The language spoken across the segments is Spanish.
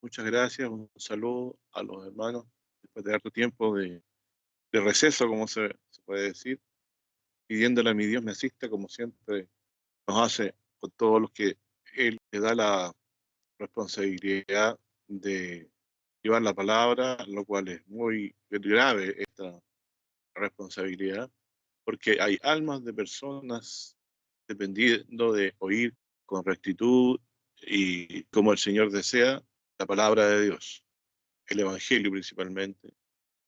Muchas gracias, un saludo a los hermanos después de harto tiempo de receso, como se puede decir, pidiéndole a mi Dios me asista, como siempre nos hace con todos los que Él le da la responsabilidad de llevar la palabra, lo cual es muy grave esta responsabilidad, porque hay almas de personas dependiendo de oír con rectitud y como el Señor desea la palabra de Dios, el Evangelio principalmente,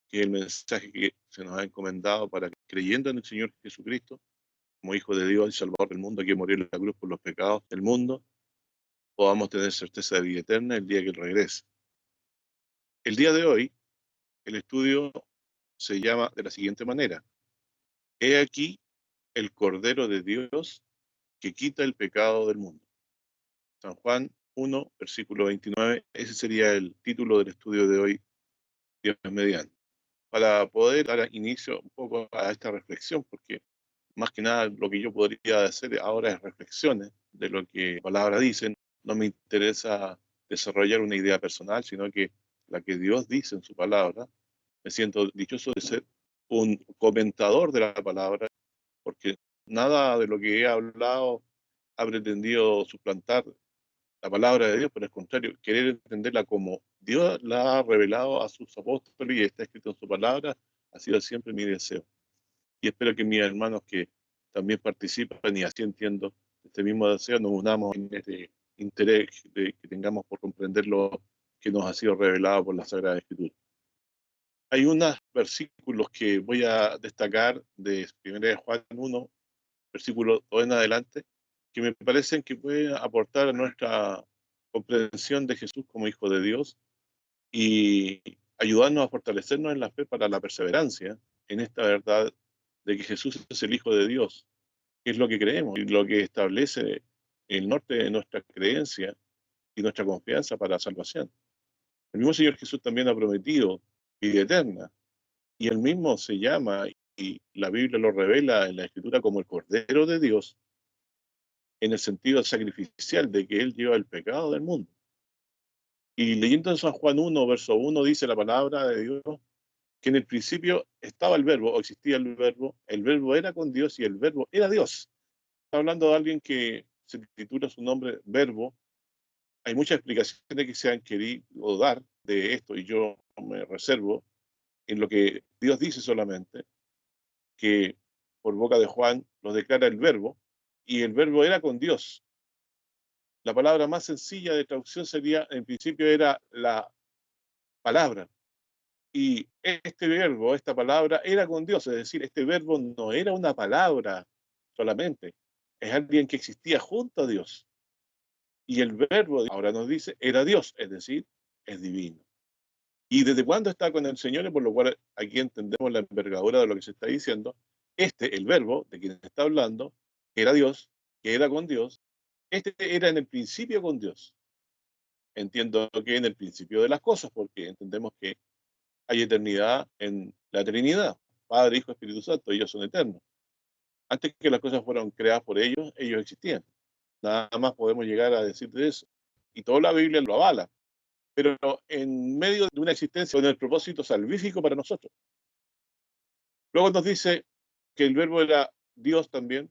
que es el mensaje que se nos ha encomendado para que, creyendo en el Señor Jesucristo, como Hijo de Dios y Salvador del mundo, que murió en la cruz por los pecados del mundo, podamos tener certeza de vida eterna el día que Él regrese. El día de hoy, el estudio se llama de la siguiente manera: He aquí el Cordero de Dios que quita el pecado del mundo. San Juan 1, versículo 29, ese sería el título del estudio de hoy, Dios mediante. Para poder dar inicio un poco a esta reflexión, porque más que nada lo que yo podría hacer ahora es reflexiones de lo que la palabra dice. No me interesa desarrollar una idea personal, sino que la que Dios dice en su palabra. Me siento dichoso de ser un comentador de la palabra, porque nada de lo que he hablado ha pretendido suplantar la palabra de Dios, pero al contrario, querer entenderla como Dios la ha revelado a sus apóstoles y está escrito en su palabra, ha sido siempre mi deseo. Y espero que mis hermanos que también participan y así entiendo este mismo deseo, nos unamos en este interés que tengamos por comprender lo que nos ha sido revelado por la Sagrada Escritura. Hay unos versículos que voy a destacar de 1 de Juan 1, versículo 2 en adelante, que me parecen que pueden aportar a nuestra comprensión de Jesús como Hijo de Dios y ayudarnos a fortalecernos en la fe para la perseverancia en esta verdad de que Jesús es el Hijo de Dios, que es lo que creemos y lo que establece el norte de nuestra creencia y nuestra confianza para la salvación. El mismo Señor Jesús también ha prometido vida eterna y él mismo se llama, y la Biblia lo revela en la Escritura, como el Cordero de Dios, en el sentido sacrificial de que él lleva el pecado del mundo. Y leyendo en San Juan 1, verso 1, dice la palabra de Dios que en el principio estaba el verbo, o existía el verbo era con Dios y el verbo era Dios. Está hablando de alguien que se titula su nombre Verbo. Hay muchas explicaciones que se han querido dar de esto y yo me reservo en lo que Dios dice solamente, que por boca de Juan lo declara el verbo, y el verbo era con Dios. La palabra más sencilla de traducción sería, en principio era la palabra, y este verbo, esta palabra, era con Dios, es decir, este verbo no era una palabra solamente, es alguien que existía junto a Dios. Y el verbo, ahora nos dice, era Dios, es decir, es divino. ¿Y desde cuándo está con el Señor? Y por lo cual aquí entendemos la envergadura de lo que se está diciendo. El verbo de quien está hablando, era Dios, que era con Dios. Este era en el principio con Dios. Entiendo que en el principio de las cosas, porque entendemos que hay eternidad en la Trinidad. Padre, Hijo, Espíritu Santo, ellos son eternos. Antes que las cosas fueran creadas por ellos existían. Nada más podemos llegar a decir de eso. Y toda la Biblia lo avala. Pero en medio de una existencia con el propósito salvífico para nosotros. Luego nos dice que el verbo era Dios también,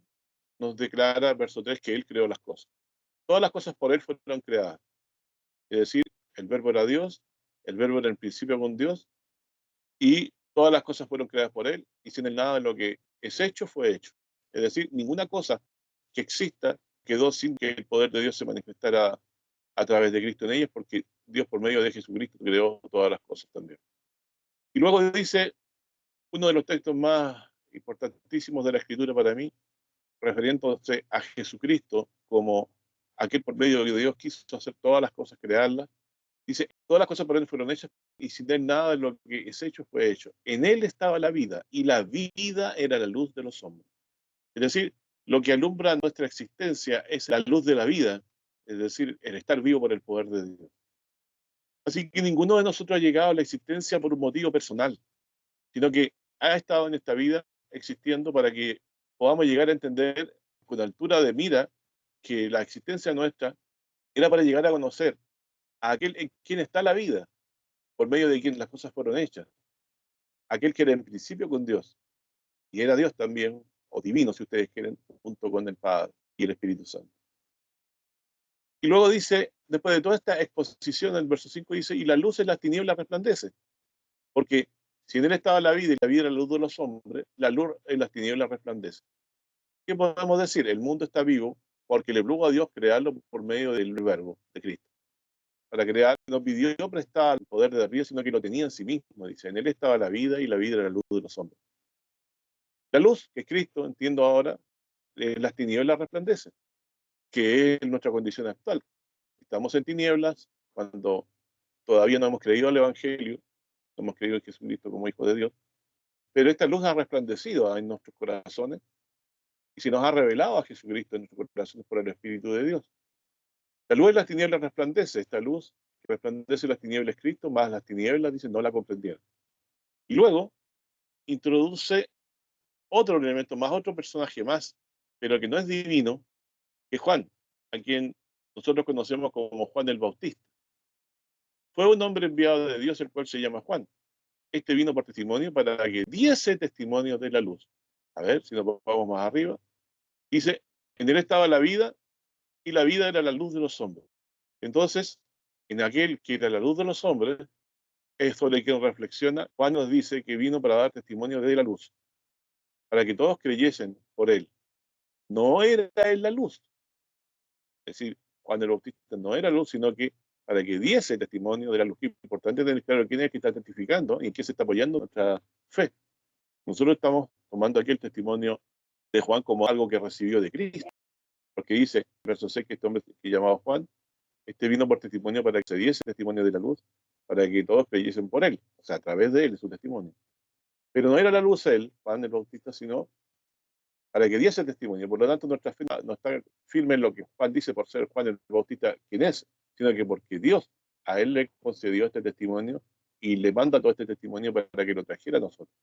nos declara, verso 3, que Él creó las cosas. Todas las cosas por Él fueron creadas. Es decir, el verbo era Dios, el verbo era en principio con Dios, y todas las cosas fueron creadas por Él, y sin Él nada de lo que es hecho fue hecho. Es decir, ninguna cosa que exista quedó sin que el poder de Dios se manifestara a través de Cristo en ellas, porque Dios por medio de Jesucristo creó todas las cosas también. Y luego dice uno de los textos más importantísimos de la Escritura para mí, refiriéndose a Jesucristo como aquel por medio de Dios quiso hacer todas las cosas, crearlas. Dice, todas las cosas por él fueron hechas y sin él nada de lo que es hecho fue hecho. En él estaba la vida y la vida era la luz de los hombres. Es decir, lo que alumbra nuestra existencia es la luz de la vida, es decir, el estar vivo por el poder de Dios. Así que ninguno de nosotros ha llegado a la existencia por un motivo personal, sino que ha estado en esta vida existiendo para que podamos llegar a entender con altura de mira que la existencia nuestra era para llegar a conocer a aquel en quien está la vida, por medio de quien las cosas fueron hechas, aquel que era en principio con Dios, y era Dios también, o divino si ustedes quieren, junto con el Padre y el Espíritu Santo. Y luego dice, después de toda esta exposición, el verso 5 dice, y la luz en las tinieblas resplandece, porque si en él estaba la vida y la vida era la luz de los hombres, la luz en las tinieblas resplandece. ¿Qué podemos decir? El mundo está vivo porque le plugo a Dios crearlo por medio del verbo de Cristo. Para crear, no pidió prestar el poder de arriba, sino que lo tenía en sí mismo. Dice, en él estaba la vida y la vida era la luz de los hombres. La luz, que es Cristo, entiendo ahora, las tinieblas resplandecen, que es nuestra condición actual. Estamos en tinieblas cuando todavía no hemos creído al Evangelio, no hemos creído en Jesucristo como Hijo de Dios, pero esta luz ha resplandecido en nuestros corazones y se nos ha revelado a Jesucristo en nuestros corazones por el Espíritu de Dios. La luz de las tinieblas resplandece, esta luz que resplandece las tinieblas Cristo, más las tinieblas, dice, no la comprendieron. Y luego introduce otro elemento más, otro personaje más, pero que no es divino, que es Juan, a quien nosotros conocemos como Juan el Bautista. Fue un hombre enviado de Dios, el cual se llama Juan. Este vino por testimonio para que diese testimonio de la luz. A ver, si nos vamos más arriba. Dice, en él estaba la vida, y la vida era la luz de los hombres. Entonces, en aquel que era la luz de los hombres, es sobre quien reflexiona, Juan nos dice que vino para dar testimonio de la luz, para que todos creyesen por él. No era él la luz. Es decir, Juan el Bautista no era luz, sino que para que diese testimonio de la luz. Es importante tener claro quién es el que está testificando y en qué se está apoyando nuestra fe. Nosotros estamos tomando aquí el testimonio de Juan como algo que recibió de Cristo, porque dice, verso 6, que este hombre que llamaba Juan, este vino por testimonio para que se diese testimonio de la luz, para que todos creyesen por él, o sea, a través de él, de su testimonio. Pero no era la luz él, Juan el Bautista, sino para que diese testimonio. Por lo tanto, nuestra fe no está firme en lo que Juan dice por ser Juan el Bautista quien es, sino que porque Dios a él le concedió este testimonio y le manda todo este testimonio para que lo trajera a nosotros.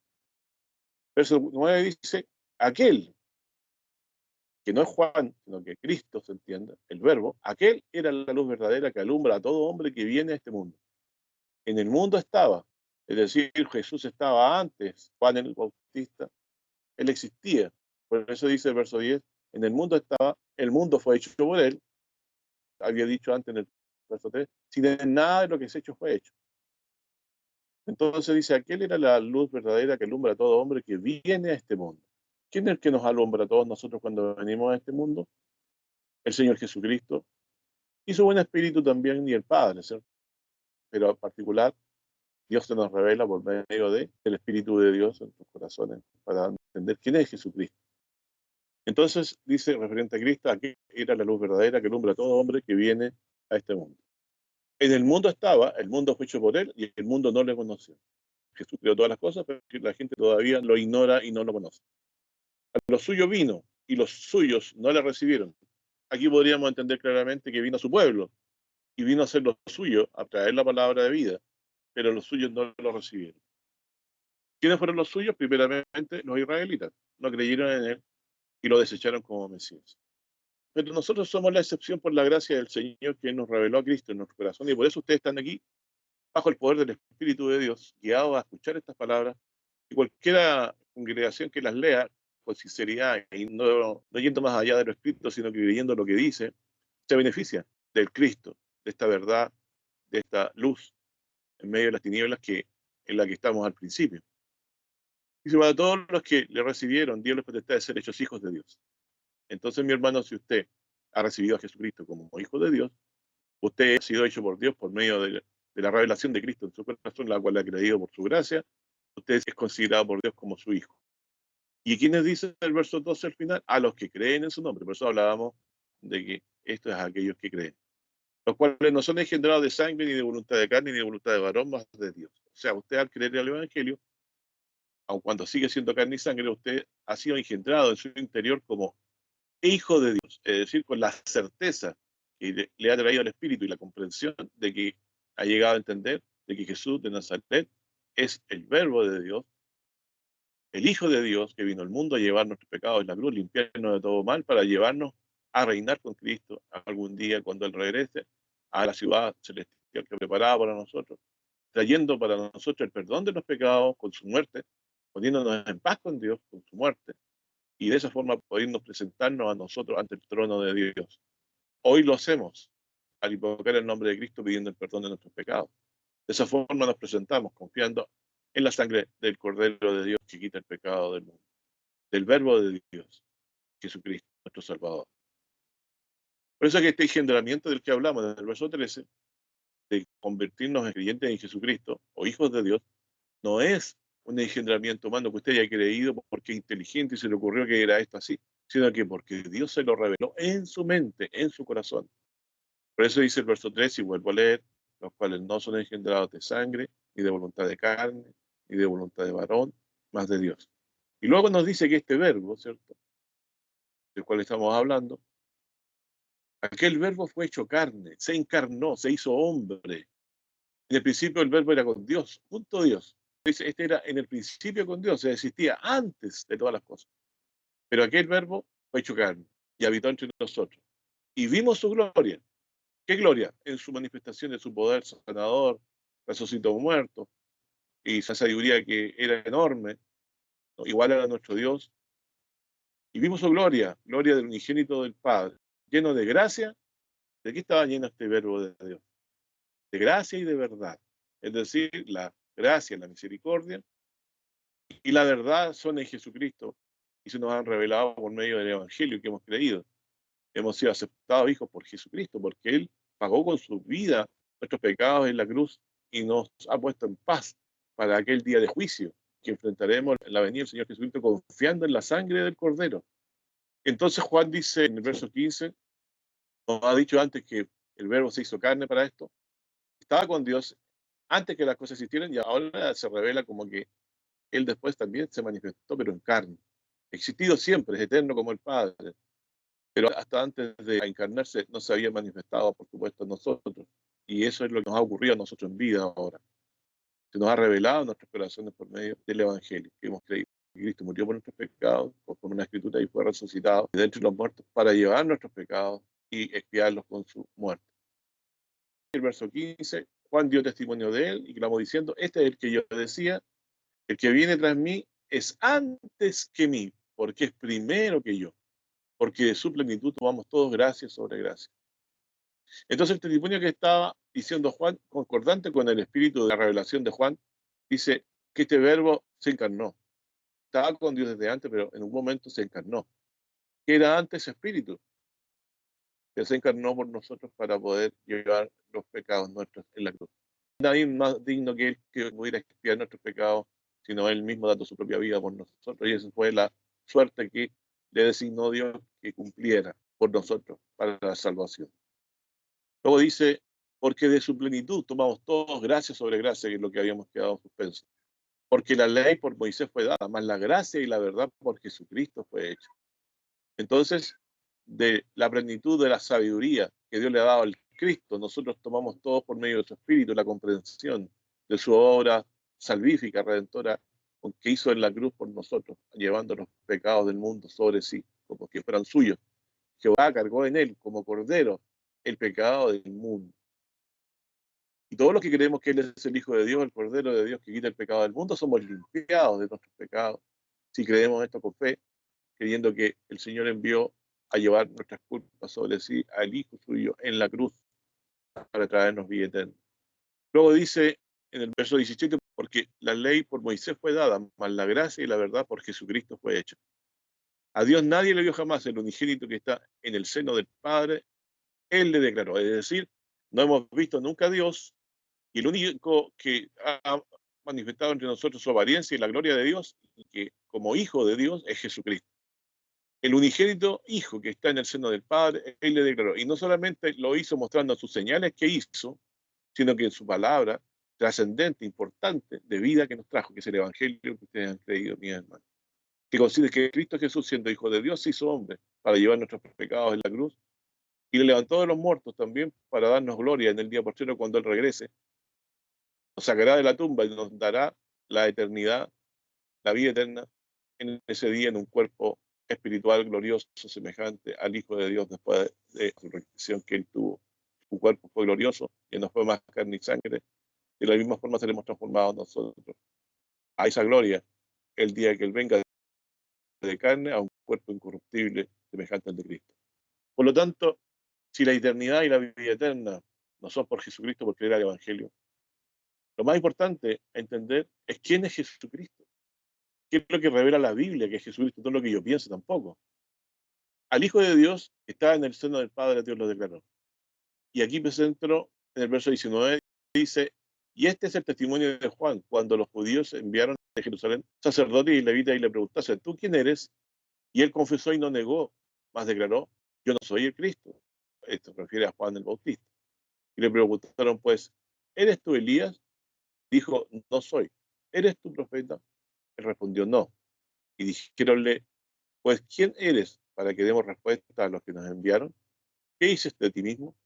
Verso 9 dice, aquel que no es Juan, sino que Cristo, se entiende, el verbo, aquel era la luz verdadera que alumbra a todo hombre que viene a este mundo. En el mundo estaba, es decir, Jesús estaba antes, Juan el Bautista, él existía. Por eso dice el verso 10, en el mundo estaba, el mundo fue hecho por él, había dicho antes en el verso 3, sin nada de lo que es hecho fue hecho. Entonces dice, aquel era la luz verdadera que alumbra a todo hombre que viene a este mundo. ¿Quién es el que nos alumbra a todos nosotros cuando venimos a este mundo? El Señor Jesucristo y su buen espíritu también y el Padre, ¿cierto? Pero en particular, Dios se nos revela por medio del Espíritu de Dios en nuestros corazones para entender quién es Jesucristo. Entonces dice, referente a Cristo, aquí era la luz verdadera que alumbra a todo hombre que viene a este mundo. En el mundo estaba, el mundo fue hecho por él y el mundo no le conoció. Jesús creó todas las cosas, pero la gente todavía lo ignora y no lo conoce. A los suyos vino y los suyos no le recibieron. Aquí podríamos entender claramente que vino a su pueblo y vino a hacer lo suyo, a traer la palabra de vida, pero los suyos no lo recibieron. ¿Quiénes fueron los suyos? Primeramente los israelitas. No creyeron en él y lo desecharon como Mesías. Pero nosotros somos la excepción por la gracia del Señor que nos reveló a Cristo en nuestro corazón y por eso ustedes están aquí bajo el poder del Espíritu de Dios, guiados a escuchar estas palabras y cualquiera congregación que las lea con sinceridad y no yendo más allá de lo escrito, sino que creyendo lo que dice, se beneficia del Cristo, de esta verdad, de esta luz en medio de las tinieblas en la que estamos al principio. Dice, para todos los que le recibieron, Dios les potestad de ser hechos hijos de Dios. Entonces, mi hermano, si usted ha recibido a Jesucristo como hijo de Dios, usted ha sido hecho por Dios por medio de la revelación de Cristo en su corazón, la cual ha creído por su gracia, usted es considerado por Dios como su hijo. ¿Y quiénes dice el verso 12 al final? A los que creen en su nombre. Por eso hablábamos de que esto es a aquellos que creen. Los cuales no son engendrados de sangre, ni de voluntad de carne, ni de voluntad de varón, más de Dios. O sea, usted al creer en el Evangelio, aun cuando sigue siendo carne y sangre, usted ha sido engendrado en su interior como hijo de Dios. Es decir, con la certeza que le ha traído el Espíritu y la comprensión de que ha llegado a entender de que Jesús de Nazaret es el verbo de Dios, el Hijo de Dios que vino al mundo a llevar nuestros pecados en la cruz, limpiarnos de todo mal, para llevarnos a reinar con Cristo algún día cuando Él regrese a la ciudad celestial celestial que preparaba para nosotros, trayendo para nosotros el perdón de los pecados con su muerte, poniéndonos en paz con Dios con su muerte, y de esa forma podernos presentarnos a nosotros ante el trono de Dios. Hoy lo hacemos al invocar el nombre de Cristo pidiendo el perdón de nuestros pecados. De esa forma nos presentamos confiando en la sangre del Cordero de Dios que quita el pecado del mundo, del Verbo de Dios, Jesucristo, nuestro Salvador. Por eso es que este engendramiento del que hablamos en el verso 13, de convertirnos en creyentes en Jesucristo o hijos de Dios, no es un engendramiento humano que usted haya creído porque es inteligente y se le ocurrió que era esto así, sino que porque Dios se lo reveló en su mente, en su corazón. Por eso dice el verso 3, y vuelvo a leer, los cuales no son engendrados de sangre, ni de voluntad de carne, ni de voluntad de varón, más de Dios. Y luego nos dice que este verbo, ¿cierto?, del cual estamos hablando, aquel verbo fue hecho carne, se encarnó, se hizo hombre. En el principio el verbo era con Dios, junto a Dios. Dice, este era en el principio con Dios, se existía antes de todas las cosas. Pero aquel verbo fue hecho carne y habitó entre nosotros. Y vimos su gloria. ¿Qué gloria? En su manifestación de su poder sanador, resucitó muerto, y esa sabiduría que era enorme, ¿no?, igual a nuestro Dios. Y vimos su gloria, gloria del unigénito del Padre, lleno de gracia. ¿De qué estaba lleno este verbo de Dios? De gracia y de verdad. Es decir, la gracia, la misericordia y la verdad son en Jesucristo y se nos han revelado por medio del Evangelio que hemos creído. Hemos sido aceptados hijos por Jesucristo porque Él pagó con su vida nuestros pecados en la cruz y nos ha puesto en paz para aquel día de juicio que enfrentaremos en la venida del Señor Jesucristo confiando en la sangre del Cordero. Entonces Juan dice en el verso 15, nos ha dicho antes que el verbo se hizo carne para esto, estaba con Dios antes que las cosas existieran y ahora se revela como que Él después también se manifestó, pero en carne. Existido siempre, es eterno como el Padre, pero hasta antes de encarnarse no se había manifestado, por supuesto, en nosotros. Y eso es lo que nos ha ocurrido a nosotros en vida ahora. Se nos ha revelado en nuestros corazones por medio del Evangelio que hemos creído. Cristo murió por nuestros pecados, por una escritura, y fue resucitado de entre los muertos para llevar nuestros pecados y expiarlos con su muerte. El verso 15, Juan dio testimonio de él y clamó diciendo, este es el que yo decía, el que viene tras mí es antes que mí, porque es primero que yo, porque de su plenitud tomamos todos gracia sobre gracia. Entonces el testimonio que estaba diciendo Juan, concordante con el espíritu de la revelación de Juan, dice que este verbo se encarnó. Estaba con Dios desde antes, pero en un momento se encarnó. Que era antes espíritu, que se encarnó por nosotros para poder llevar los pecados nuestros en la cruz. Nadie más digno que Él que pudiera expiar nuestros pecados, sino Él mismo dando su propia vida por nosotros. Y esa fue la suerte que le designó Dios que cumpliera por nosotros para la salvación. Luego dice, porque de su plenitud tomamos todos gracia sobre gracia, que es lo que habíamos quedado en suspenso. Porque la ley por Moisés fue dada, más la gracia y la verdad por Jesucristo fue hecha. Entonces, de la plenitud de la sabiduría que Dios le ha dado al Cristo, nosotros tomamos todos por medio de su Espíritu la comprensión de su obra salvífica, redentora, que hizo en la cruz por nosotros, llevando los pecados del mundo sobre sí, como que fueran suyos. Jehová cargó en él como cordero el pecado del mundo. Y todos los que creemos que Él es el Hijo de Dios, el Cordero de Dios que quita el pecado del mundo, somos limpiados de nuestros pecados. Si creemos esto con fe, creyendo que el Señor envió a llevar nuestras culpas sobre sí al Hijo suyo en la cruz para traernos vida eterna. Luego dice en el verso 17, porque la ley por Moisés fue dada, mas la gracia y la verdad por Jesucristo fue hecha. A Dios nadie le vio jamás, el unigénito que está en el seno del Padre, Él le declaró. Es decir, no hemos visto nunca a Dios, y el único que ha manifestado entre nosotros su apariencia y la gloria de Dios, y que como hijo de Dios es Jesucristo. El unigénito hijo que está en el seno del Padre, Él le declaró. Y no solamente lo hizo mostrando sus señales que hizo, sino que en su palabra trascendente, importante, de vida que nos trajo, que es el Evangelio que ustedes han creído, mis hermanos. Que considera que Cristo Jesús, siendo hijo de Dios, se hizo hombre para llevar nuestros pecados en la cruz y le levantó de los muertos también para darnos gloria en el día postrero cuando Él regrese. Nos sacará de la tumba y nos dará la eternidad, la vida eterna, en ese día en un cuerpo espiritual glorioso, semejante al Hijo de Dios después de la resurrección que Él tuvo su cuerpo fue glorioso, y no fue más carne y sangre, de la misma forma seremos transformados nosotros a esa gloria el día que Él venga de carne a un cuerpo incorruptible semejante al de Cristo. Por lo tanto, si la eternidad y la vida eterna no son por Jesucristo, por creer al Evangelio, lo más importante a entender es quién es Jesucristo. ¿Qué es lo que revela la Biblia? Que es Jesucristo, no es lo que yo pienso tampoco. Al Hijo de Dios está en el seno del Padre, Dios lo declaró. Y aquí presento en el verso 19, dice, y este es el testimonio de Juan, cuando los judíos enviaron de Jerusalén sacerdotes y levitas y le preguntasen, ¿tú quién eres? Y él confesó y no negó, mas declaró, yo no soy el Cristo. Esto se refiere a Juan el Bautista. Y le preguntaron, pues, ¿eres tú Elías? Dijo, no soy. ¿Eres tú profeta? Él respondió, no. Y dijéronle, pues, ¿quién eres para que demos respuesta a los que nos enviaron? ¿Qué dices de ti mismo?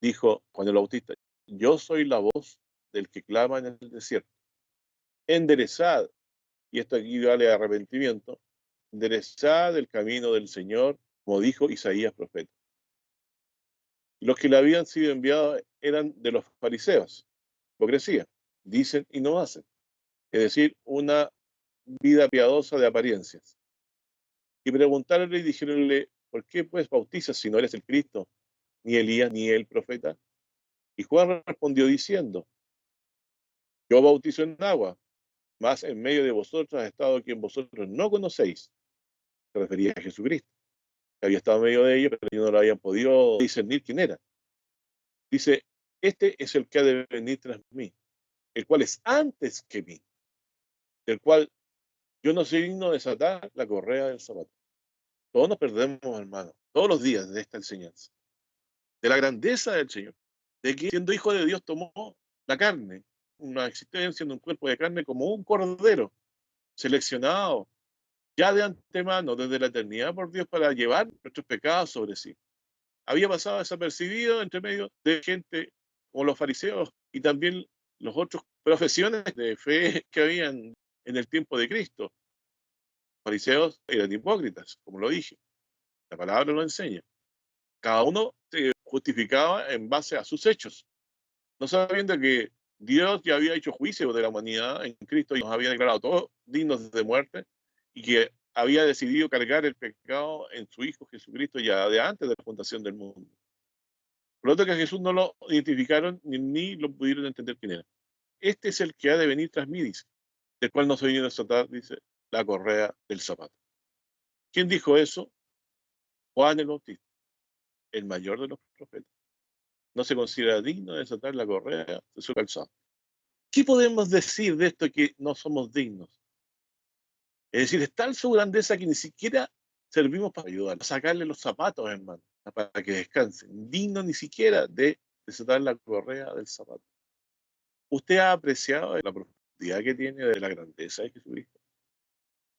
Dijo Juan el Bautista, yo soy la voz del que clama en el desierto. Enderezad, y esto aquí vale arrepentimiento, enderezad el camino del Señor, como dijo Isaías profeta. Los que le habían sido enviados eran de los fariseos, hipocresía, dicen y no hacen, es decir, una vida piadosa de apariencias. Y preguntaronle y dijéronle, ¿por qué pues bautizas si no eres el Cristo, ni Elías, ni el profeta? Y Juan respondió diciendo, yo bautizo en agua, mas en medio de vosotros ha estado quien vosotros no conocéis. Se refería a Jesucristo, que había estado en medio de ellos, pero ellos no lo habían podido discernir quién era. Dice, este es el que ha de venir tras mí, el cual es antes que mí, del cual yo no soy digno de desatar la correa del zapato. Todos nos perdemos, hermano, todos los días de esta enseñanza, de la grandeza del Señor, de que siendo hijo de Dios tomó la carne, una existencia en un cuerpo de carne como un cordero seleccionado ya de antemano, desde la eternidad por Dios, para llevar nuestros pecados sobre sí. Había pasado desapercibido entre medio de gente como los fariseos y también los otros profesiones de fe que habían en el tiempo de Cristo. Los fariseos eran hipócritas, como lo dije. La palabra lo enseña. Cada uno se justificaba en base a sus hechos, no sabiendo que Dios ya había hecho juicio de la humanidad en Cristo y nos había declarado todos dignos de muerte y que había decidido cargar el pecado en su Hijo Jesucristo ya de antes de la fundación del mundo. Por lo tanto, que a Jesús no lo identificaron ni lo pudieron entender quién era. Este es el que ha de venir tras mí, dice, del cual no se vino a desatar, dice, la correa del zapato. ¿Quién dijo eso? Juan el Bautista, el mayor de los profetas. No se considera digno de desatar la correa de su calzado. ¿Qué podemos decir de esto que no somos dignos? Es decir, es tal su grandeza que ni siquiera servimos para ayudar, a sacarle los zapatos, hermano, para que descansen. Digno ni siquiera de desatar la correa del zapato. ¿Usted ha apreciado la profundidad que tiene de la grandeza de Jesucristo?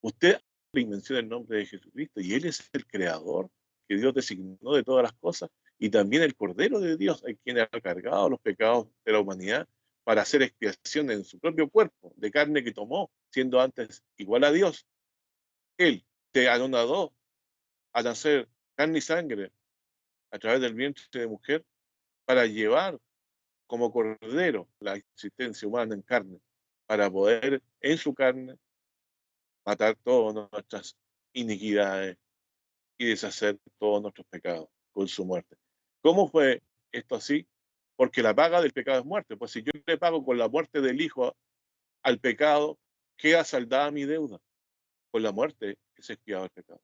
Usted le invenció el nombre de Jesucristo y Él es el creador que Dios designó de todas las cosas y también el Cordero de Dios, a quien ha cargado los pecados de la humanidad para hacer expiación en su propio cuerpo de carne que tomó, siendo antes igual a Dios. Él te anonadó a nacer carne y sangre a través del vientre de mujer para llevar como cordero la existencia humana en carne, para poder en su carne matar todas nuestras iniquidades y deshacer todos nuestros pecados con su muerte. ¿Cómo fue esto así? Porque la paga del pecado es muerte. Pues si yo le pago con la muerte del Hijo al pecado, queda saldada mi deuda. Con la muerte que se expiaba el pecado.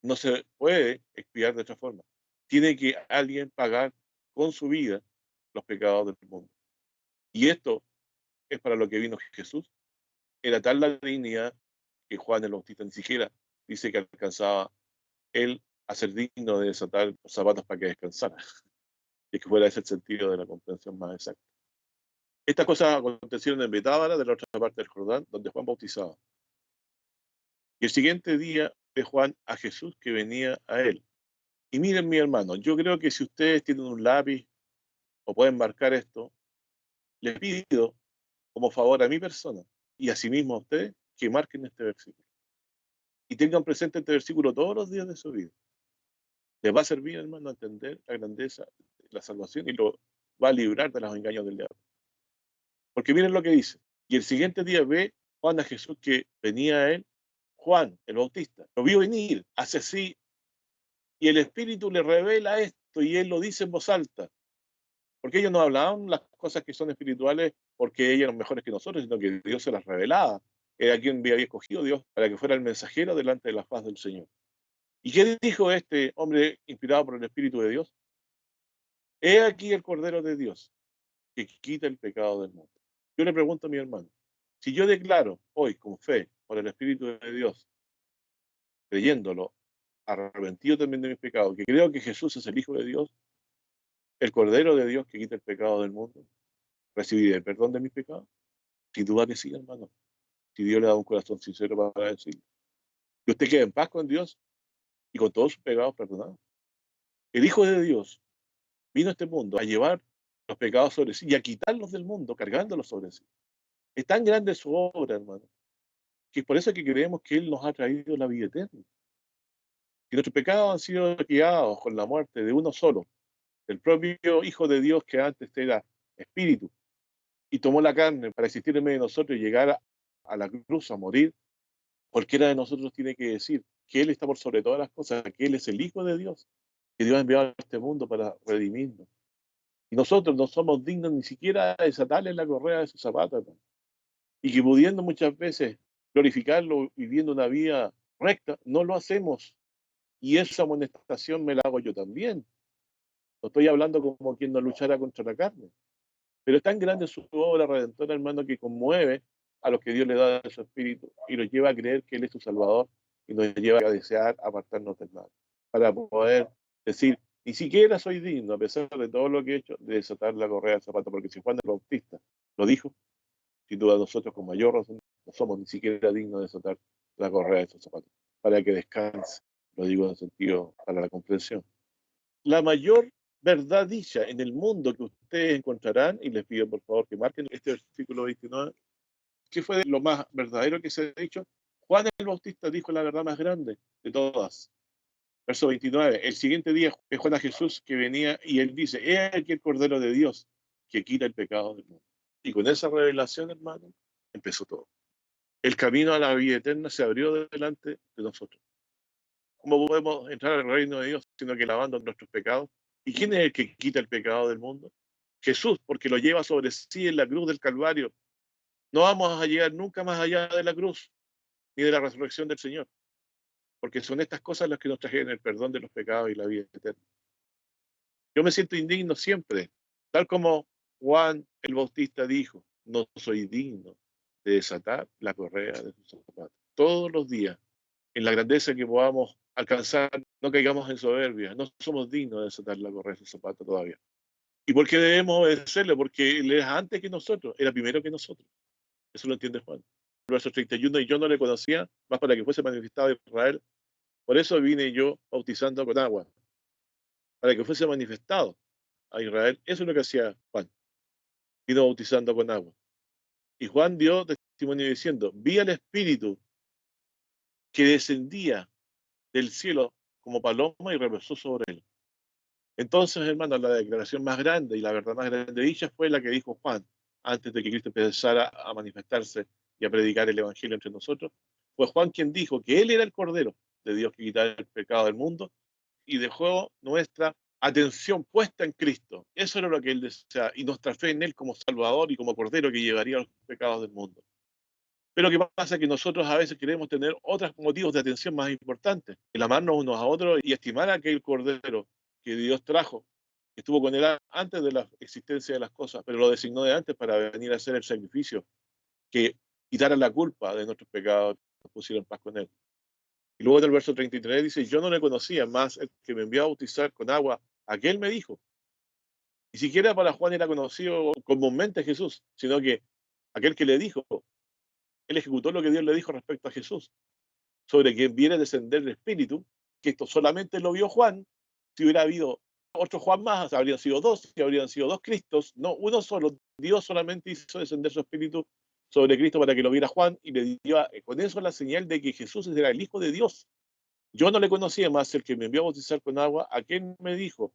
No se puede expiar de otra forma. Tiene que alguien pagar con su vida los pecados del mundo. Y esto es para lo que vino Jesús. Era tal la dignidad que Juan el Bautista ni siquiera dice que alcanzaba él a ser digno de desatar los zapatos para que descansara. Y que fuera ese el sentido de la comprensión más exacta. Estas cosas acontecieron en Betábara, de la otra parte del Jordán, donde Juan bautizaba. Y el siguiente día de Juan a Jesús que venía a él. Y miren, mi hermano, yo creo que si ustedes tienen un lápiz o pueden marcar esto, les pido como favor a mi persona y asimismo a ustedes que marquen este versículo. Y tengan presente este versículo todos los días de su vida. Les va a servir, hermano, a entender la grandeza la salvación y lo va a librar de los engaños del diablo. Porque miren lo que dice. Y el siguiente día ve Juan a Jesús que venía a él, Juan el Bautista, lo vio venir, hace así, y el Espíritu le revela esto y él lo dice en voz alta. Porque ellos no hablaban las cosas que son espirituales porque ellos eran mejores que nosotros, sino que Dios se las revelaba. Era quien había escogido Dios para que fuera el mensajero delante de la faz del Señor. ¿Y qué dijo este hombre inspirado por el Espíritu de Dios? He aquí el Cordero de Dios que quita el pecado del mundo. Yo le pregunto a mi hermano, si yo declaro hoy con fe por el Espíritu de Dios, creyéndolo, arrepentido también de mis pecados, que creo que Jesús es el Hijo de Dios, el Cordero de Dios que quita el pecado del mundo, ¿recibiré el perdón de mis pecados? Sin duda que sí, hermano. Si Dios le da un corazón sincero para decirlo. Que usted quede en paz con Dios y con todos sus pecados perdonados. El Hijo de Dios vino a este mundo a llevar los pecados sobre sí y a quitarlos del mundo, cargándolos sobre sí. Es tan grande su obra, hermano, que es por eso que creemos que Él nos ha traído la vida eterna. Que nuestros pecados han sido guiados con la muerte de uno solo, del propio Hijo de Dios que antes era espíritu y tomó la carne para existir en medio de nosotros y llegar a la cruz a morir. Cualquiera de nosotros tiene que decir que Él está por sobre todas las cosas, que Él es el Hijo de Dios, que Dios ha enviado a este mundo para redimirnos. Y nosotros no somos dignos ni siquiera de desatarle la correa de sus zapatos, hermano. Y que pudiendo muchas veces glorificarlo viviendo una vida recta, no lo hacemos. Y esa amonestación me la hago yo también. No estoy hablando como quien no luchara contra la carne. Pero es tan grande su obra redentora, hermano, que conmueve a los que Dios le da de su espíritu y los lleva a creer que Él es su Salvador y nos lleva a desear apartarnos del mal. Para poder decir, ni siquiera soy digno, a pesar de todo lo que he hecho, de desatar la correa del zapato. Porque si Juan el Bautista lo dijo, sin duda nosotros con mayor razón no somos ni siquiera dignos de desatar la correa de esos zapatos. Para que descanse, lo digo en sentido para la comprensión. La mayor verdad dicha en el mundo que ustedes encontrarán, y les pido por favor que marquen este versículo 29, que fue lo más verdadero que se ha dicho. Juan el Bautista dijo la verdad más grande de todas. Verso 29, el siguiente día es Juan a Jesús que venía y él dice, he aquí el Cordero de Dios que quita el pecado del mundo. Y con esa revelación, hermano, empezó todo. El camino a la vida eterna se abrió delante de nosotros. ¿Cómo podemos entrar al reino de Dios sino que lavando nuestros pecados? ¿Y quién es el que quita el pecado del mundo? Jesús, porque lo lleva sobre sí en la cruz del Calvario. No vamos a llegar nunca más allá de la cruz ni de la resurrección del Señor, porque son estas cosas las que nos traen el perdón de los pecados y la vida eterna. Yo me siento indigno siempre, tal como Juan el Bautista dijo, no soy digno de desatar la correa de sus zapatos. Todos los días, en la grandeza que podamos alcanzar, no caigamos en soberbia, no somos dignos de desatar la correa de sus zapatos todavía. ¿Y por qué debemos obedecerle? Porque Él es antes que nosotros, era primero que nosotros. Eso lo entiende Juan. Verso 31, y yo no le conocía, más para que fuese manifestado a Israel. Por eso vine yo bautizando con agua, para que fuese manifestado a Israel. Eso es lo que hacía Juan, vino bautizando con agua. Y Juan dio testimonio diciendo, vi al Espíritu que descendía del cielo como paloma y reposó sobre él. Entonces, hermanos, la declaración más grande y la verdad más grande dicha fue la que dijo Juan antes de que Cristo empezara a manifestarse y a predicar el Evangelio entre nosotros. Fue Juan quien dijo que Él era el Cordero de Dios que quitaba el pecado del mundo y dejó nuestra atención puesta en Cristo. Eso era lo que Él deseaba y nuestra fe en Él como Salvador y como Cordero que llevaría los pecados del mundo. Pero lo que pasa es que nosotros a veces queremos tener otros motivos de atención más importantes, el amarnos unos a otros y estimar a aquel Cordero que Dios trajo, que estuvo con él antes de la existencia de las cosas, pero lo designó de antes para venir a hacer el sacrificio, que quitara la culpa de nuestros pecados, nos pusiera en paz con él. Y luego del verso 33 dice, yo no le conocía, más el que me envió a bautizar con agua, aquel me dijo. Ni siquiera para Juan era conocido comúnmente Jesús, sino que aquel que le dijo, él ejecutó lo que Dios le dijo respecto a Jesús, sobre quien viene a descender el Espíritu, que esto solamente lo vio Juan. Si hubiera habido otro Juan más, habrían sido dos, si habrían sido dos Cristos, no uno solo. Dios solamente hizo descender su Espíritu sobre Cristo para que lo viera Juan y le dio con eso la señal de que Jesús era el Hijo de Dios. Yo no le conocía, más el que me envió a bautizar con agua, a quien me dijo,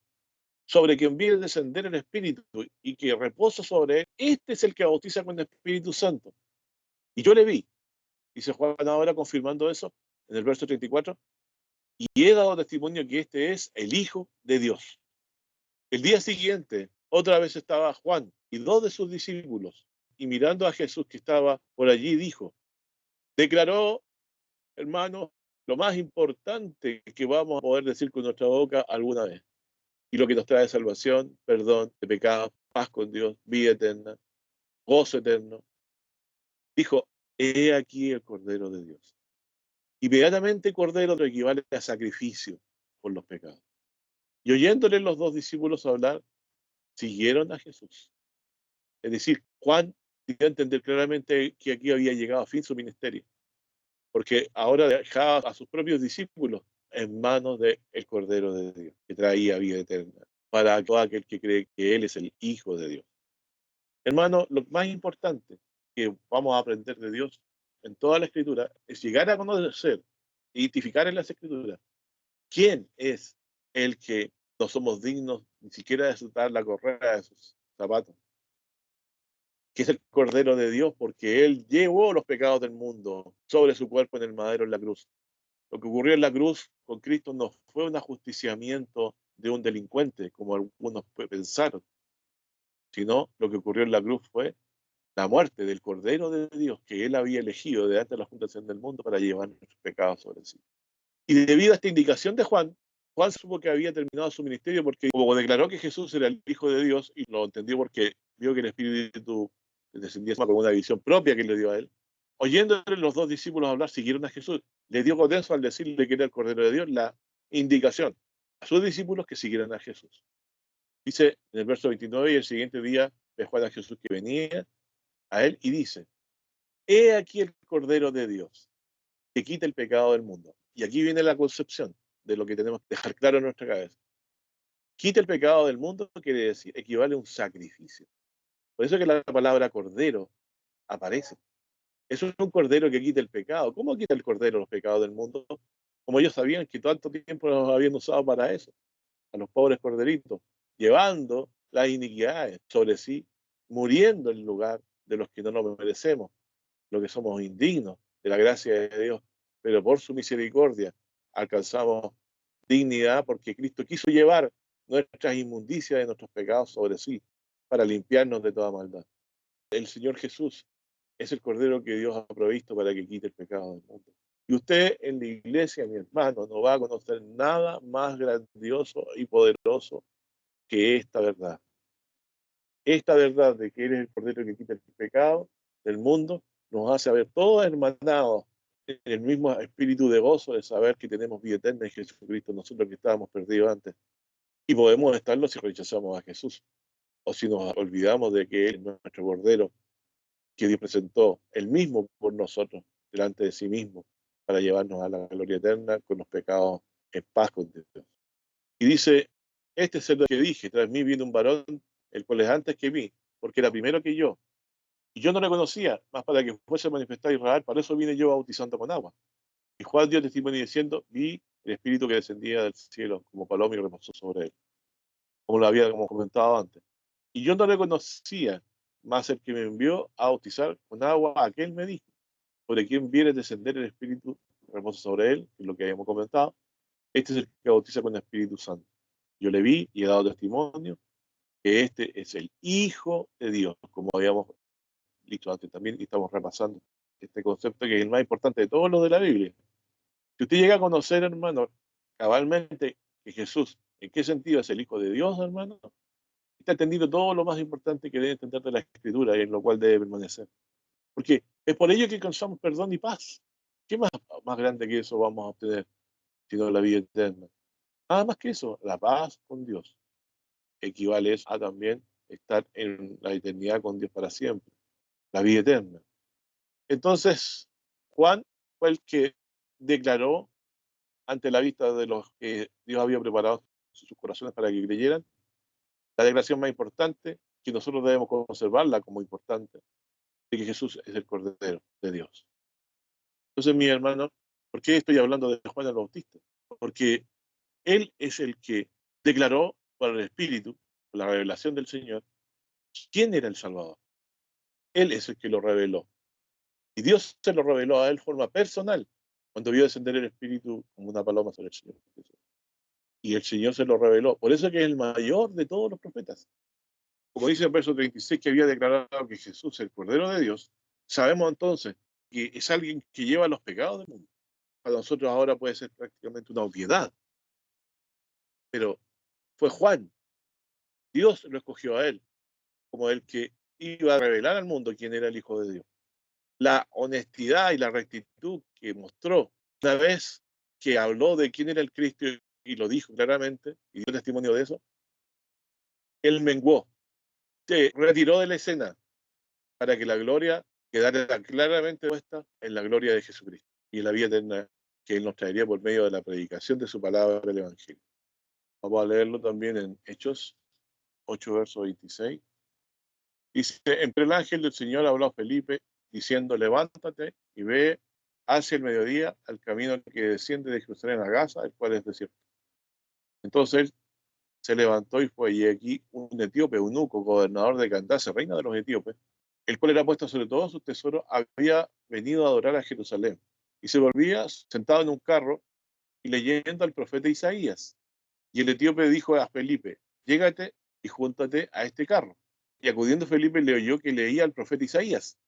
sobre quien viene a descender el Espíritu y que reposa sobre él, este es el que bautiza con el Espíritu Santo. Y yo le vi, dice Juan ahora confirmando eso en el verso 34, y he dado testimonio que este es el Hijo de Dios. El día siguiente, otra vez estaba Juan y dos de sus discípulos, y mirando a Jesús que estaba por allí, dijo, declaró, hermanos, lo más importante que vamos a poder decir con nuestra boca alguna vez. Y lo que nos trae salvación, perdón de pecados, paz con Dios, vida eterna, gozo eterno. Dijo, he aquí el Cordero de Dios. Inmediatamente Cordero equivale a sacrificio por los pecados. Y oyéndole los dos discípulos hablar, siguieron a Jesús. Es decir, Juan dio a entender claramente que aquí había llegado a fin su ministerio, porque ahora dejaba a sus propios discípulos en manos del Cordero de Dios, que traía vida eterna, para todo aquel que cree que Él es el Hijo de Dios. Hermano, lo más importante que vamos a aprender de Dios en toda la Escritura es llegar a conocer, identificar en las Escrituras quién es el que no somos dignos ni siquiera de soltar la correa de sus zapatos, que es el Cordero de Dios, porque Él llevó los pecados del mundo sobre su cuerpo en el madero en la cruz. Lo que ocurrió en la cruz con Cristo no fue un ajusticiamiento de un delincuente, como algunos pensaron, sino lo que ocurrió en la cruz fue la muerte del Cordero de Dios que Él había elegido de antes de la fundación del mundo para llevar nuestros pecados sobre sí. Y debido a esta indicación de Juan, Juan supo que había terminado su ministerio porque como declaró que Jesús era el Hijo de Dios, y lo entendió porque vio que el Espíritu descendía con una visión propia que le dio a él, oyéndole los dos discípulos hablar, siguieron a Jesús. Le dio con eso al decirle que era el Cordero de Dios la indicación a sus discípulos que siguieran a Jesús. Dice en el verso 29, y el siguiente día ve Juan a Jesús que venía a él y dice, he aquí el Cordero de Dios que quita el pecado del mundo. Y aquí viene la concepción de lo que tenemos que dejar claro en nuestra cabeza. Quita el pecado del mundo quiere decir, equivale a un sacrificio. Por eso que la palabra cordero aparece. Eso es un cordero que quita el pecado. ¿Cómo quita el cordero los pecados del mundo? Como ellos sabían que tanto tiempo los habían usado para eso, a los pobres corderitos, llevando las iniquidades sobre sí, muriendo en lugar de los que no nos merecemos, los que somos indignos de la gracia de Dios, pero por su misericordia alcanzamos dignidad porque Cristo quiso llevar nuestras inmundicias de nuestros pecados sobre sí para limpiarnos de toda maldad. El Señor Jesús es el Cordero que Dios ha provisto para que quite el pecado del mundo. Y usted en la iglesia, mi hermano, no va a conocer nada más grandioso y poderoso que esta verdad. Esta verdad de que Él es el Cordero que quita el pecado del mundo nos hace ver todos hermanados en el mismo espíritu de gozo de saber que tenemos vida eterna en Jesucristo, nosotros que estábamos perdidos antes. Y podemos estarlo si rechazamos a Jesús o si nos olvidamos de que Él es nuestro Cordero que Dios presentó Él mismo por nosotros delante de sí mismo para llevarnos a la gloria eterna con los pecados en paz con Dios. Y dice, este es el que dije, tras mí viene un varón, el cual es antes que mí, porque era primero que yo. Y yo no le conocía, más para que fuese manifestado a Israel, para eso vine yo bautizando con agua. Y Juan dio testimonio diciendo, vi el Espíritu que descendía del cielo como paloma y reposó sobre él, como lo había como comentado antes. Y yo no le conocía, más el que me envió a bautizar con agua, aquel me dijo, sobre quien viene a descender el Espíritu, reposa sobre él, que es lo que habíamos comentado, este es el que bautiza con el Espíritu Santo. Yo le vi y he dado testimonio que este es el Hijo de Dios, como habíamos dicho antes también, y estamos repasando este concepto que es el más importante de todos los de la Biblia. Si usted llega a conocer, hermano, cabalmente que Jesús, ¿en qué sentido es el Hijo de Dios, hermano? Está entendiendo todo lo más importante que debe entender de la Escritura y en lo cual debe permanecer. Porque es por ello que alcanzamos perdón y paz. ¿Qué más grande que eso vamos a obtener, sino la vida eterna? Nada más que eso, la paz con Dios. Equivale eso a también estar en la eternidad con Dios para siempre, la vida eterna. Entonces, Juan fue el que declaró ante la vista de los que Dios había preparado sus corazones para que creyeran, la declaración más importante, que nosotros debemos conservarla como importante, de que Jesús es el Cordero de Dios. Entonces, mi hermano, ¿por qué estoy hablando de Juan el Bautista? Porque él es el que declaró por el Espíritu, por la revelación del Señor, quién era el Salvador. Él es el que lo reveló. Y Dios se lo reveló a él de forma personal cuando vio descender el Espíritu como una paloma sobre el Señor Jesús. Y el Señor se lo reveló. Por eso que es el mayor de todos los profetas. Como dice el verso 36, que había declarado que Jesús es el Cordero de Dios, sabemos entonces que es alguien que lleva los pecados del mundo. Para nosotros ahora puede ser prácticamente una obviedad, pero fue Juan. Dios lo escogió a él como el que iba a revelar al mundo quién era el Hijo de Dios. La honestidad y la rectitud que mostró una vez que habló de quién era el Cristo y lo dijo claramente y dio testimonio de eso, él menguó, se retiró de la escena para que la gloria quedara claramente puesta en la gloria de Jesucristo y en la vida eterna que Él nos traería por medio de la predicación de su palabra del Evangelio. Vamos a leerlo también en Hechos 8, verso 26. Dice, entre el ángel del Señor habló a Felipe, diciendo, levántate y ve hacia el mediodía al camino que desciende de Jerusalén a Gaza, el cual es desierto. Entonces él se levantó y fue, y aquí un etíope, eunuco, gobernador de Candace, reina de los etíopes, el cual era puesto sobre todos sus tesoros, había venido a adorar a Jerusalén. Y se volvía sentado en un carro y leyendo al profeta Isaías. Y el etíope dijo a Felipe, llégate y júntate a este carro. Y acudiendo Felipe le oyó que leía al profeta Isaías.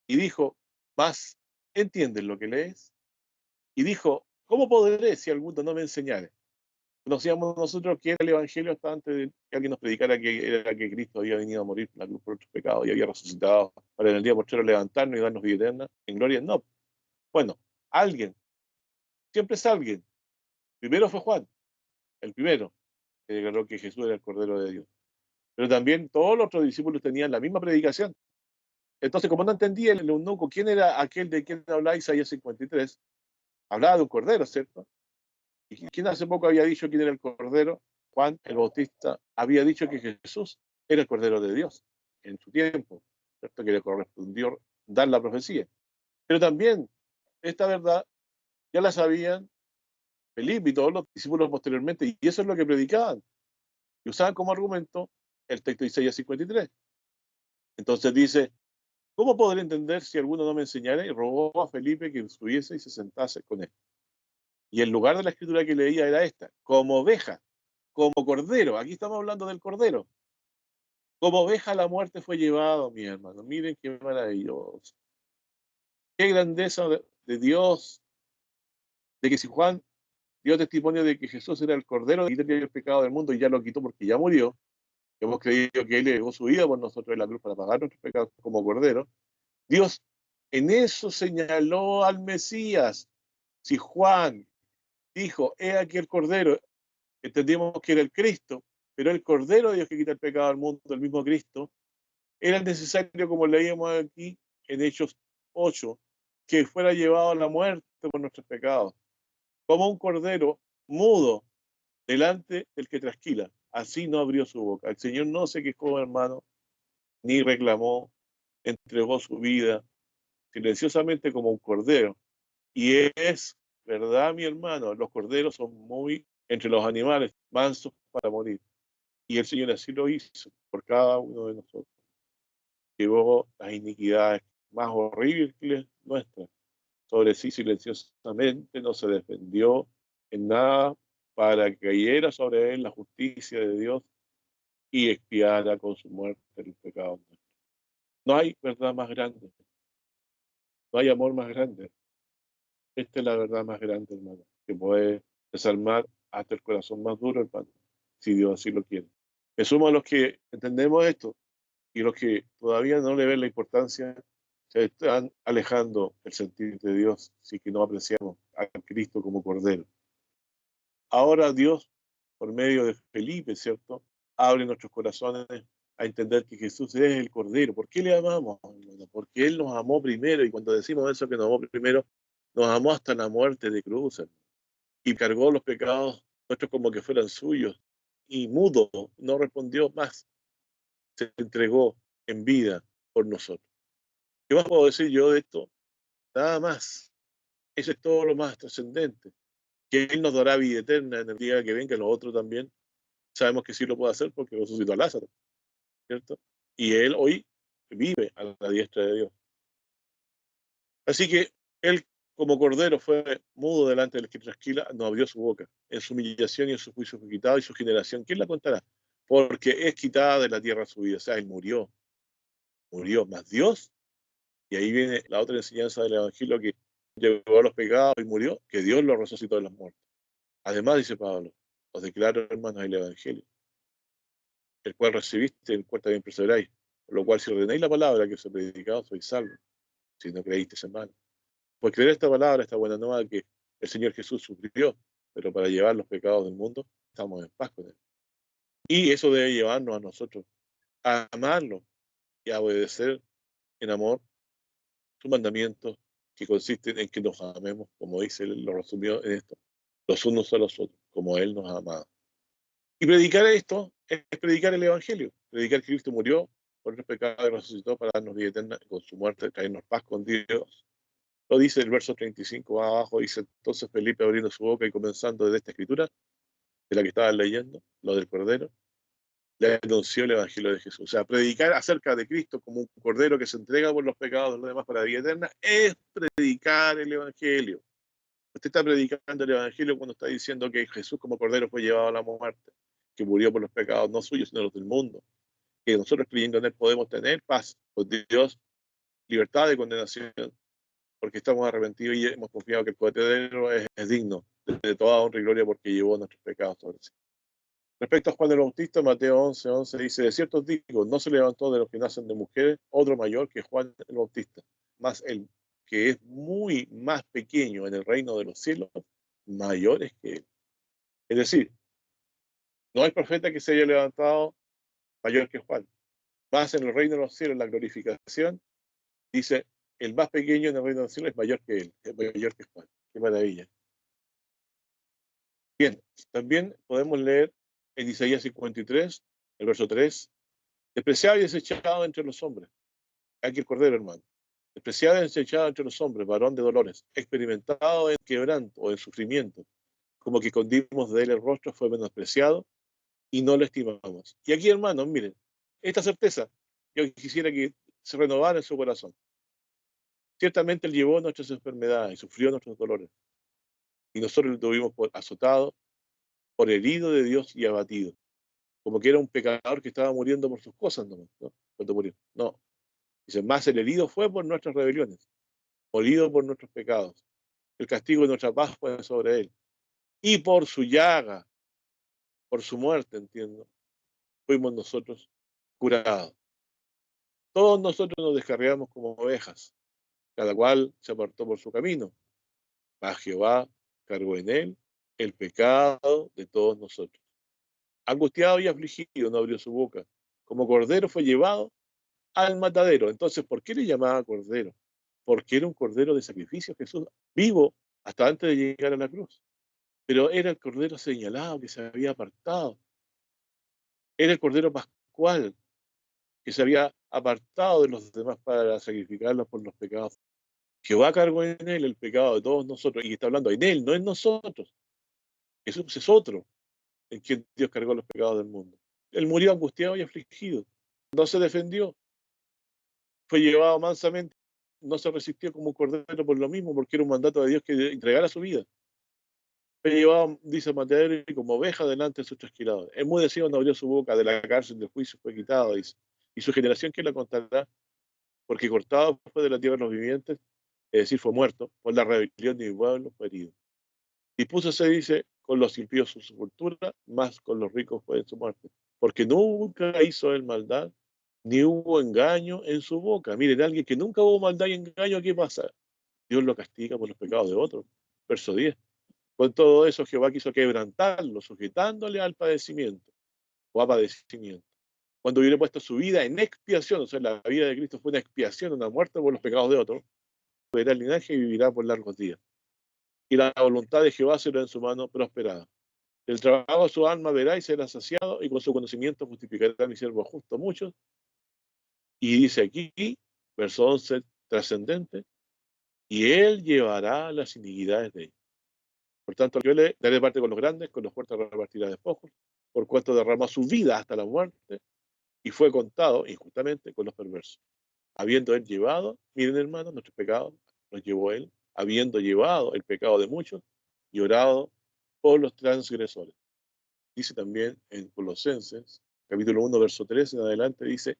Y dijo, ¿vas? ¿Entiendes lo que lees? Y dijo, ¿cómo podré si alguno no me enseñare? Conocíamos nosotros que era el Evangelio hasta antes de que alguien nos predicara que era que Cristo había venido a morir por la cruz por nuestros pecados y había resucitado para en el día postrero levantarnos y darnos vida eterna en gloria. No. Bueno, alguien, siempre es alguien. Primero fue Juan, el primero, que declaró que Jesús era el Cordero de Dios. Pero también todos los otros discípulos tenían la misma predicación. Entonces, como no entendía el eunuco quién era aquel de quien hablaba Isaías 53, hablaba de un cordero, ¿cierto? ¿Y quién hace poco había dicho quién era el cordero? Juan el Bautista había dicho que Jesús era el Cordero de Dios en su tiempo, ¿cierto? Que le correspondió dar la profecía. Pero también esta verdad ya la sabían Felipe y todos los discípulos posteriormente, y eso es lo que predicaban. Y usaban como argumento el texto de Isaías 53. Entonces dice, ¿cómo podré entender si alguno no me enseñara? Y rogó a Felipe que subiese y se sentase con él. Y el lugar de la escritura que leía era esta, como oveja, como cordero. Aquí estamos hablando del cordero. Como oveja la muerte fue llevado, mi hermano. Miren qué maravilloso. Qué grandeza de Dios, de que si Juan dio testimonio de que Jesús era el cordero y tenía el pecado del mundo y ya lo quitó porque ya murió, hemos creído que Él legó su vida por nosotros en la cruz para pagar nuestros pecados como cordero. Dios en eso señaló al Mesías. Si Juan dijo, he aquí el cordero, entendíamos que era el Cristo, pero el cordero de Dios que quita el pecado del mundo, el mismo Cristo, era necesario, como leíamos aquí en Hechos 8, que fuera llevado a la muerte por nuestros pecados, como un cordero mudo delante del que trasquila. Así no abrió su boca. El Señor no se quejó, hermano, ni reclamó, entregó su vida silenciosamente como un cordero. Y es verdad, mi hermano, los corderos son muy, entre los animales, mansos para morir. Y el Señor así lo hizo por cada uno de nosotros. Llevó las iniquidades más horribles nuestras sobre sí silenciosamente, no se defendió en nada para que cayera sobre él la justicia de Dios y expiara con su muerte el pecado. No hay verdad más grande, no hay amor más grande. Esta es la verdad más grande, hermano, que puede desarmar hasta el corazón más duro, hermano, si Dios así lo quiere. Me sumo a los que entendemos esto y los que todavía no le ven la importancia, se están alejando del sentir de Dios, si que no apreciamos a Cristo como Cordero. Ahora Dios, por medio de Felipe, ¿cierto?, abre nuestros corazones a entender que Jesús es el Cordero. ¿Por qué le amamos? Porque Él nos amó primero, y cuando decimos eso, que nos amó primero, nos amó hasta la muerte de cruz, hermano, y cargó los pecados nuestros como que fueran suyos, y mudo, no respondió más, se entregó en vida por nosotros. ¿Qué más puedo decir yo de esto? Nada más. Eso es todo lo más trascendente. Que Él nos dará vida eterna en el día que venga, los otros también. Sabemos que sí lo puede hacer porque resucitó a Lázaro, ¿cierto? Y él hoy vive a la diestra de Dios. Así que él, como cordero, fue mudo delante del que trasquila, no abrió su boca. En su humillación y en su juicio fue quitado, y su generación, ¿quién la contará? Porque es quitada de la tierra su vida. O sea, él murió, más Dios. Y ahí viene la otra enseñanza del Evangelio, que llevó a los pecados y murió, que Dios lo resucitó de los muertos. Además, dice Pablo, os declaro, hermanos, el Evangelio, el cual recibiste, el cual también perseveráis. Por lo cual, si ordenáis la palabra que os he predicado, sois salvos, si no creísteis en vano. Por creer esta palabra, esta buena nueva que el Señor Jesús sufrió, pero para llevar los pecados del mundo, estamos en paz con Él. Y eso debe llevarnos a nosotros a amarlo y a obedecer en amor sus mandamientos, que consisten en que nos amemos, como dice, lo resumió en esto, los unos a los otros, como Él nos ha amado. Y predicar esto es predicar el Evangelio, predicar que Cristo murió por los pecados y resucitó para darnos vida eterna, y con su muerte traernos paz con Dios. Lo dice el verso 35 abajo, dice entonces Felipe abriendo su boca y comenzando desde esta escritura, de la que estaba leyendo, lo del Cordero, le anunció el Evangelio de Jesús. O sea, predicar acerca de Cristo como un Cordero que se entrega por los pecados de los demás para la vida eterna, es predicar el Evangelio. Usted está predicando el Evangelio cuando está diciendo que Jesús como Cordero fue llevado a la muerte, que murió por los pecados no suyos, sino los del mundo, que nosotros creyendo en Él podemos tener paz con Dios, libertad de condenación, porque estamos arrepentidos y hemos confiado que el Cordero es digno de toda honra y gloria porque llevó nuestros pecados sobre sí. Respecto a Juan el Bautista, Mateo 11:11 dice, de cierto os digo, no se levantó de los que nacen de mujeres otro mayor que Juan el Bautista, más el que es muy más pequeño en el reino de los cielos, mayor es que él. Es decir, no hay profeta que se haya levantado mayor que Juan. Más en el reino de los cielos, la glorificación, dice, el más pequeño en el reino de los cielos es mayor que él, es mayor que Juan. Qué maravilla. Bien, también podemos leer en Isaías 53, el verso 3, despreciado y desechado entre los hombres. Aquí el Cordero, hermano. Despreciado y desechado entre los hombres, varón de dolores, experimentado en quebranto o en sufrimiento, como que escondimos de él el rostro, fue menospreciado y no lo estimamos. Y aquí, hermanos, miren, esta certeza, yo quisiera que se renovara en su corazón. Ciertamente él llevó nuestras enfermedades y sufrió nuestros dolores. Y nosotros lo tuvimos por azotado, por herido de Dios y abatido. Como que era un pecador que estaba muriendo por sus cosas, ¿no? Cuando murió. No. Dice, más el herido fue por nuestras rebeliones, molido por nuestros pecados. El castigo de nuestra paz fue sobre él. Y por su llaga, por su muerte, entiendo, fuimos nosotros curados. Todos nosotros nos descarriamos como ovejas, cada cual se apartó por su camino. Mas Jehová cargó en él el pecado de todos nosotros. Angustiado y afligido, no abrió su boca. Como cordero fue llevado al matadero. Entonces, ¿por qué le llamaba cordero? Porque era un cordero de sacrificio, Jesús, vivo hasta antes de llegar a la cruz. Pero era el cordero señalado que se había apartado. Era el cordero pascual que se había apartado de los demás para sacrificarlos por los pecados. Jehová cargó en él el pecado de todos nosotros. Y está hablando en él, no en nosotros. Jesús es otro en quien Dios cargó los pecados del mundo. Él murió angustiado y afligido. No se defendió. Fue llevado mansamente. No se resistió como un cordero por lo mismo, porque era un mandato de Dios que entregara su vida. Fue llevado, dice Mateo, como oveja delante de sus trasquiladores. Enmudecido no abrió su boca, de la cárcel del juicio fue quitado, dice. Y su generación, ¿quién la contará? Porque cortado fue de la tierra de los vivientes, es decir, fue muerto, por la rebelión de mi pueblo fue herido. Dispúsose, dice, con los impíos su sepultura, más con los ricos fue en su muerte. Porque nunca hizo él maldad, ni hubo engaño en su boca. Miren, alguien que nunca hubo maldad y engaño, ¿qué pasa? Dios lo castiga por los pecados de otros. Verso 10. Con todo eso Jehová quiso quebrantarlo, sujetándole al padecimiento o a padecimiento. Cuando hubiera puesto su vida en expiación, o sea, la vida de Cristo fue una expiación, una muerte por los pecados de otros, verá el linaje y vivirá por largos días. Y la voluntad de Jehová será en su mano prosperada. El trabajo de su alma verá y será saciado, y con su conocimiento justificará a mi siervo justo muchos. Y dice aquí, verso 11, trascendente, y él llevará las iniquidades de ellos. Por tanto, yo le daré parte con los grandes, con los fuertes repartirá despojos, por cuanto derramó su vida hasta la muerte y fue contado injustamente con los perversos. Habiendo él llevado, miren hermanos, nuestros pecados los llevó él, habiendo llevado el pecado de muchos y orado por los transgresores. Dice también en Colosenses, capítulo 1, verso 13 en adelante, dice: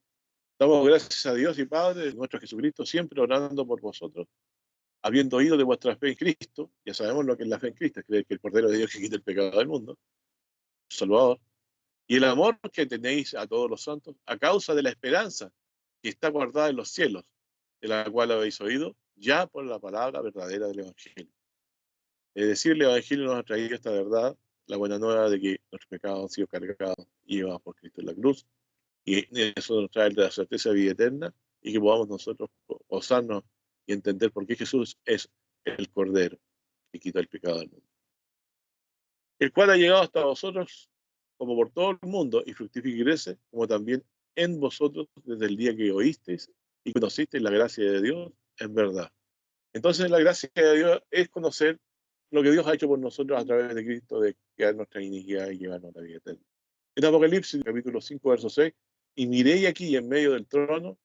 damos gracias a Dios y Padre de nuestro Jesucristo, siempre orando por vosotros, habiendo oído de vuestra fe en Cristo. Ya sabemos lo que es la fe en Cristo, es creer que el Cordero de Dios que quita el pecado del mundo, Salvador, y el amor que tenéis a todos los santos, a causa de la esperanza que está guardada en los cielos, de la cual habéis oído, ya por la palabra verdadera del Evangelio. Es decir, el Evangelio nos ha traído esta verdad, la buena nueva de que nuestros pecados han sido cargados y llevados por Cristo en la cruz, y eso nos trae la certeza de vida eterna, y que podamos nosotros gozarnos y entender por qué Jesús es el Cordero que quita el pecado del mundo, el cual ha llegado hasta vosotros como por todo el mundo y fructifica y crece, como también en vosotros desde el día que oísteis y conocisteis la gracia de Dios en verdad. Entonces la gracia de Dios es conocer lo que Dios ha hecho por nosotros a través de Cristo, de quitar nuestra iniquidad y llevarnos a la vida eterna. En Apocalipsis, capítulo 5, verso 6, y miré aquí en medio del trono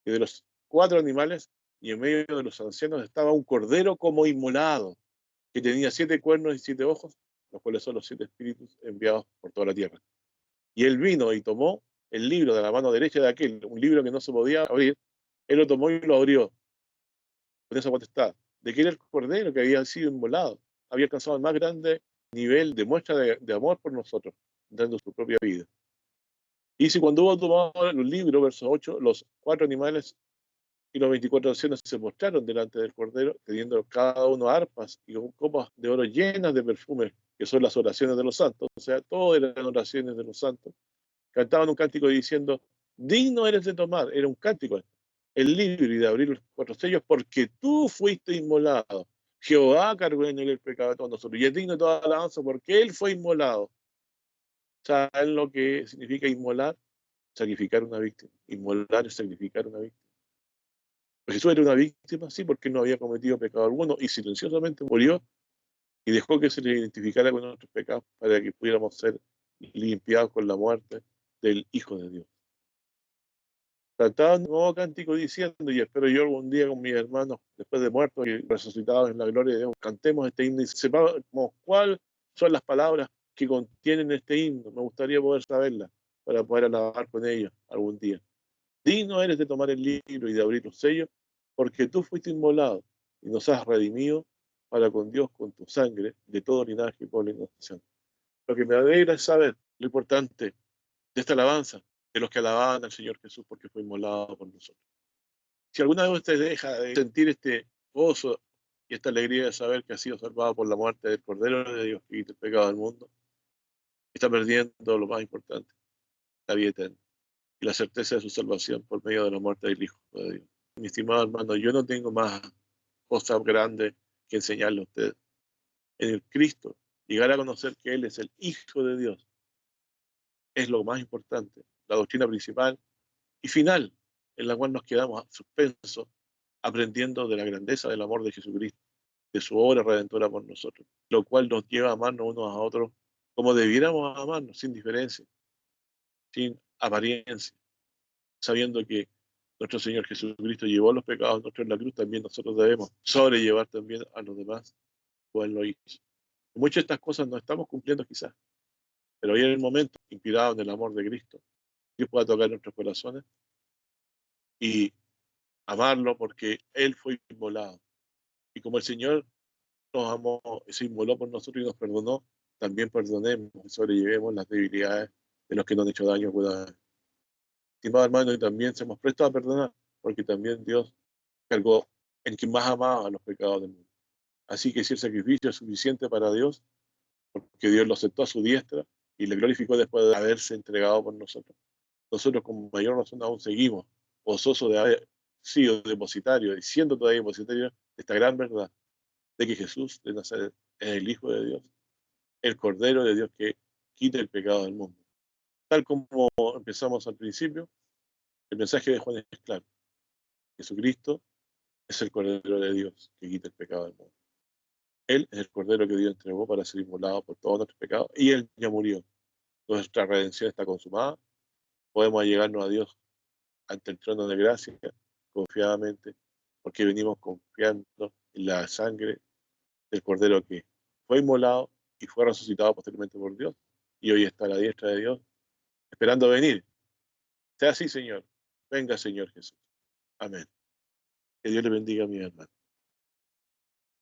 y de los cuatro animales y en medio de los ancianos estaba un cordero como inmolado, que tenía 7 cuernos y 7 ojos, los cuales son los 7 espíritus enviados por toda la tierra. Y él vino y tomó el libro de la mano derecha de aquel, un libro que no se podía abrir, él lo tomó y lo abrió con esa potestad, de que era el cordero que había sido inmolado, había alcanzado el más grande nivel de muestra de amor por nosotros, dando su propia vida. Y si cuando hubo tomado el libro, verso 8, los 4 animales y los 24 ancianos se postraron delante del Cordero, teniendo cada uno arpas y copas de oro llenas de perfumes, que son las oraciones de los santos. O sea, todo eran oraciones de los santos. Cantaban un cántico diciendo: digno eres de tomar, era un cántico, el libro y de abrir los 4 sellos, porque tú fuiste inmolado. Jehová cargó en él el pecado de todos nosotros, y es digno de toda alabanza porque él fue inmolado. ¿Saben lo que significa inmolar? Sacrificar una víctima. Inmolar es sacrificar una víctima. Jesús era una víctima, sí, porque no había cometido pecado alguno y silenciosamente murió y dejó que se le identificara con nuestros pecados para que pudiéramos ser limpiados con la muerte del Hijo de Dios. Trataba un nuevo cántico diciendo: y espero yo algún día con mis hermanos, después de muertos y resucitados en la gloria de Dios, cantemos este himno y sepamos cuáles son las palabras que contienen este himno. Me gustaría poder saberlas para poder alabar con ellos algún día. Digno eres de tomar el libro y de abrir los sellos, porque tú fuiste inmolado y nos has redimido para con Dios con tu sangre de todo linaje y pueblo y nación. Lo que me alegra es saber lo importante de esta alabanza, de los que alababan al Señor Jesús porque fue inmolado por nosotros. Si alguna vez usted deja de sentir este gozo y esta alegría de saber que ha sido salvado por la muerte del Cordero de Dios que quita el pecado del mundo, está perdiendo lo más importante, la vida eterna y la certeza de su salvación por medio de la muerte del Hijo de Dios. Mi estimado hermano, yo no tengo más cosas grandes que enseñarle a usted. En el Cristo, llegar a conocer que Él es el Hijo de Dios es lo más importante, la doctrina principal y final, en la cual nos quedamos suspensos, aprendiendo de la grandeza del amor de Jesucristo, de su obra redentora por nosotros, lo cual nos lleva a amarnos unos a otros como debiéramos amarnos, sin diferencia, sin apariencia, sabiendo que nuestro Señor Jesucristo llevó los pecados nuestros en la cruz, también nosotros debemos sobrellevar también a los demás, como Él lo hizo. Muchas de estas cosas no estamos cumpliendo quizás, pero hoy en el momento, inspirado en el amor de Cristo, Dios pueda tocar nuestros corazones y amarlo porque Él fue inmolado. Y como el Señor nos amó, se inmoló por nosotros y nos perdonó, también perdonemos y sobrellevemos las debilidades de los que nos han hecho daño. Estimado hermano, y también seamos prestos a perdonar, porque también Dios cargó en quien más amaba los pecados del mundo. Así que si el sacrificio es suficiente para Dios, porque Dios lo aceptó a su diestra y le glorificó después de haberse entregado por nosotros, nosotros con mayor razón aún seguimos gozosos de haber sido depositarios y siendo todavía depositarios de esta gran verdad de que Jesús de Nazaret es el Hijo de Dios, el Cordero de Dios que quita el pecado del mundo. Tal como empezamos al principio, el mensaje de Juan es claro: Jesucristo es el Cordero de Dios que quita el pecado del mundo. Él es el Cordero que Dios entregó para ser inmolado por todos nuestros pecados y Él ya murió. nuestra redención está consumada, podemos llegarnos a Dios ante el trono de gracia confiadamente, porque venimos confiando en la sangre del Cordero que fue inmolado y fue resucitado posteriormente por Dios, y hoy está a la diestra de Dios, esperando venir. Sea así, Señor. Venga, Señor Jesús. Amén. Que Dios le bendiga a mi hermano.